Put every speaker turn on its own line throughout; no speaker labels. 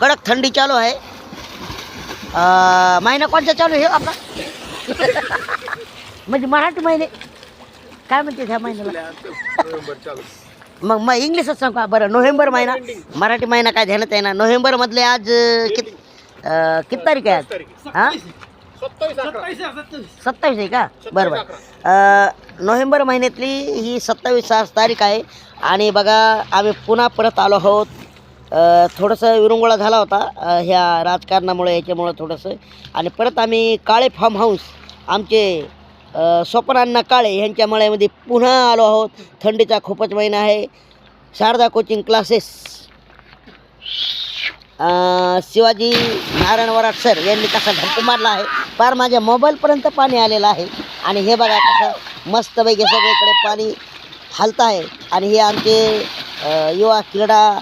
कडक थंडी चालू आहे. महिना कोणता चालू आहे आपला? म्हणजे मराठी महिने काय म्हणते ह्या महिन्याला? मग इंग्लिशच सांग का बरं. नोव्हेंबर महिना, मराठी महिना काय ध्यानात आहे ना. नोव्हेंबरमधले आज किती तारीख आहे आज? हां 27 आहे का? बरं बरं. नोव्हेंबर महिन्यातली ही 27 तारीख आहे. आणि बघा आम्ही पुन्हा परत आलो आहोत. थोडंसं विरंगुळा झाला होता ह्या राजकारणामुळे, याच्यामुळं थोडंसं. आणि परत आम्ही काळे फार्म हाऊस आमचे स्वप्नांना काळे ह्यांच्या मळ्यामध्ये पुन्हा आलो आहोत. थंडीचा खूपच महिना आहे. Sharada coaching classes Shivaji Narayan Varad sir यांनी कसा धक्का मारला आहे, फार माझ्या मोबाईलपर्यंत पाणी आलेलं आहे. आणि हे बघा कसं मस्तपैकी सगळीकडे पाणी हलतं आहे. आणि हे आमचे युवा क्रीडा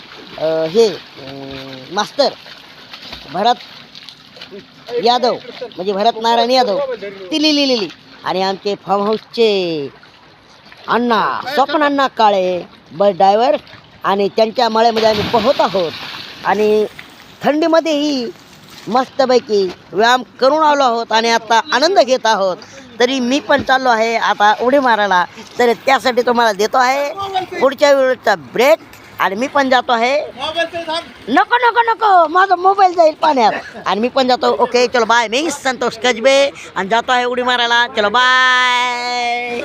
हे मास्तर भरत यादव, म्हणजे भरत नारायण यादव ती लिहिलेली. आणि आमचे फार्म हाऊसचे अण्णा स्वप्न अण्णा काळे बस ड्रायव्हर, आणि त्यांच्या मळ्यामध्ये आम्ही पोहत आहोत. आणि थंडीमध्येही मस्तपैकी व्यायाम करून आलो आहोत आणि आता आनंद घेत आहोत. तरी मी पण चाललो आहे आता उडी मारायला. तर त्यासाठी तुम्हाला देतो आहे पुढच्या वेळेचा ब्रेक. आणि मी पण जातो आहे. नको नको नको, माझा मोबाईल जाईल पाण्यात. आणि मी पण जातो. ओके चलो बाय. मी संतोष कजबे आणि जातो आहे उडी मारायला. चलो बाय.